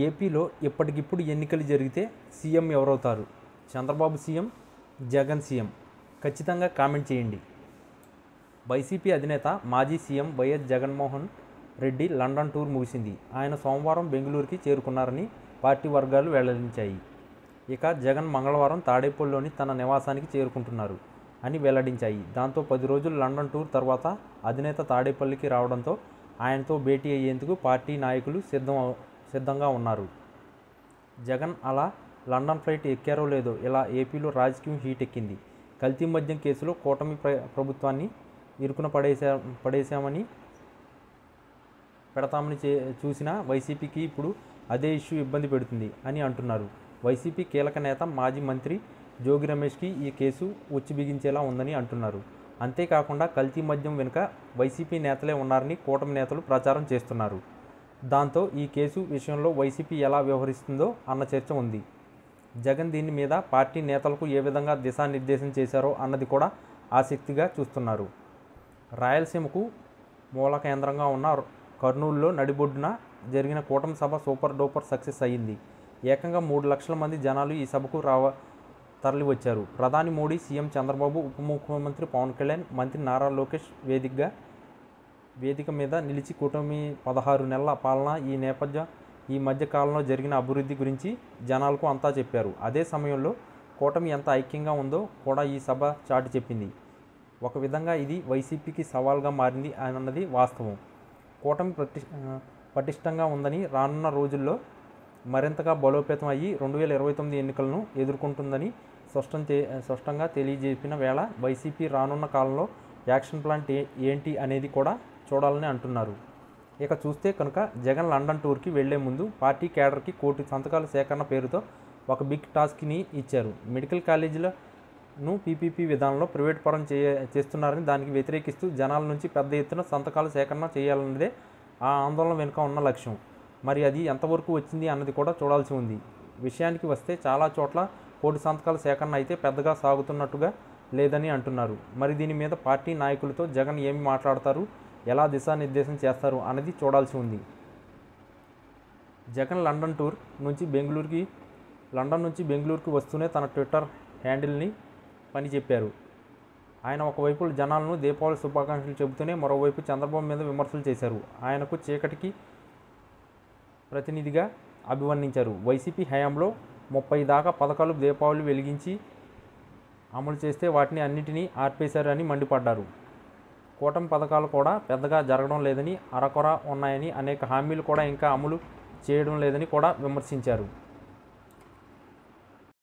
ఏపీలో ఇప్పటికిప్పుడు ఎన్నికలు జరిగితే సీఎం ఎవరవుతారు? Chandrababu CM, Jagan CM? ఖచ్చితంగా కామెంట్ చేయండి. వైసీపీ అధినేత మాజీ CM YS Jaganmohan Reddy London tour ముగిసింది. ఆయన సోమవారం బెంగళూరుకి చేరుకున్నారని పార్టీ వర్గాలు వెల్లడించాయి. ఇక జగన్ మంగళవారం తాడేపల్లిలోని తన నివాసానికి చేరుకుంటున్నారు అని వెల్లడించాయి. దాంతో 10 రోజుల లండన్ టూర్ తర్వాత అధినేత తాడేపల్లికి రావడంతో ఆయనతో భేటీ అయ్యేందుకు పార్టీ నాయకులు సిద్ధంగా ఉన్నారు. జగన్ అలా లండన్ ఫ్లైట్ ఎక్కారో లేదో ఇలా ఏపీలో రాజకీయం హీట్ ఎక్కింది. కల్తీ మద్యం కేసులో కూటమి ప్రభుత్వాన్ని ఇరుకున పెడతామని చూసిన వైసీపీకి ఇప్పుడు అదే ఇష్యూ ఇబ్బంది పెడుతుంది అని అంటున్నారు. వైసీపీ కీలక నేత మాజీ మంత్రి జోగి రమేష్కి ఈ కేసు ఉచ్చు బిగించేలా ఉందని అంటున్నారు. అంతేకాకుండా కల్తీ మద్యం వెనుక వైసీపీ నేతలే ఉన్నారని కూటమి నేతలు ప్రచారం చేస్తున్నారు. దాంతో ఈ కేసు విషయంలో వైసీపీ ఎలా వ్యవహరిస్తుందో అన్న చర్చ ఉంది. జగన్ దీని మీద పార్టీ నేతలకు ఏ విధంగా దిశానిర్దేశం చేశారో అన్నది కూడా ఆసక్తిగా చూస్తున్నారు. రాయలసీమకు మూల కేంద్రంగా ఉన్న కర్నూలులో నడిబొడ్డున జరిగిన కూటమి సభ సూపర్ డూపర్ సక్సెస్ అయ్యింది. ఏకంగా 3 లక్షల మంది జనాలు ఈ సభకు తరలివచ్చారు. ప్రధాని మోడీ, సీఎం చంద్రబాబు, ఉప ముఖ్యమంత్రి పవన్ కళ్యాణ్, మంత్రి నారా లోకేష్ వేదిక మీద నిలిచి కూటమి 16 నెలల పాలన, ఈ మధ్య కాలంలో జరిగిన అభివృద్ధి గురించి జనాలకు అంతా చెప్పారు. అదే సమయంలో కూటమి ఎంత ఐక్యంగా ఉందో కూడా ఈ సభ చాటి చెప్పింది. ఒక విధంగా ఇది వైసీపీకి సవాల్గా మారింది అన్నది వాస్తవం. కూటమి పటిష్టంగా ఉందని, రానున్న రోజుల్లో మరింతగా బలోపేతం అయ్యి 2029 ఎన్నికలను ఎదుర్కొంటుందని స్పష్టంగా తెలియజెప్పిన వేళ వైసీపీ రానున్న కాలంలో యాక్షన్ ప్లాన్ ఏంటి అనేది కూడా చూడాలని అంటున్నారు. ఇక చూస్తే కనుక జగన్ లండన్ టూర్కి వెళ్లే ముందు పార్టీ కేడర్కి 1 కోటి సంతకాల సేకరణ పేరుతో ఒక బిగ్ టాస్క్ని ఇచ్చారు. మెడికల్ కాలేజీలను పీపీపీ విధానంలో ప్రైవేట్ పరం చేస్తున్నారని, దానికి వ్యతిరేకిస్తూ జనాల నుంచి పెద్ద ఎత్తున సంతకాల సేకరణ చేయాలన్నదే ఆ ఆందోళన వెనుక ఉన్న లక్ష్యం. మరి అది ఎంతవరకు వచ్చింది అన్నది కూడా చూడాల్సి ఉంది. విషయానికి వస్తే చాలా చోట్ల 1 కోటి సంతకాల సేకరణ అయితే పెద్దగా సాగుతున్నట్టుగా లేదని అంటున్నారు. మరి దీని మీద పార్టీ నాయకులతో జగన్ ఏమి మాట్లాడతారు, ఎలా దిశానిర్దేశం చేస్తారు అన్నది చూడాల్సి ఉంది. జగన్ లండన్ నుంచి బెంగళూరుకి వస్తూనే తన ట్విట్టర్ హ్యాండిల్ని పని చెప్పారు. ఆయన ఒకవైపు జనాలను దీపావళి శుభాకాంక్షలు చెబుతూనే మరోవైపు చంద్రబాబు మీద విమర్శలు చేశారు. ఆయనకు చీకటికి ప్రతినిధిగా అభివర్ణించారు. వైసీపీ హయాంలో 30 దాకా పథకాలు దీపావళి వెలిగించి అమలు చేస్తే వాటిని అన్నింటినీ ఆర్పేశారని మండిపడ్డారు. కూటమి పథకాలు కూడా పెద్దగా జరగడం లేదని, అరకొర ఉన్నాయని, అనేక హామీలు కూడా ఇంకా అమలు చేయడం లేదని కూడా విమర్శించారు.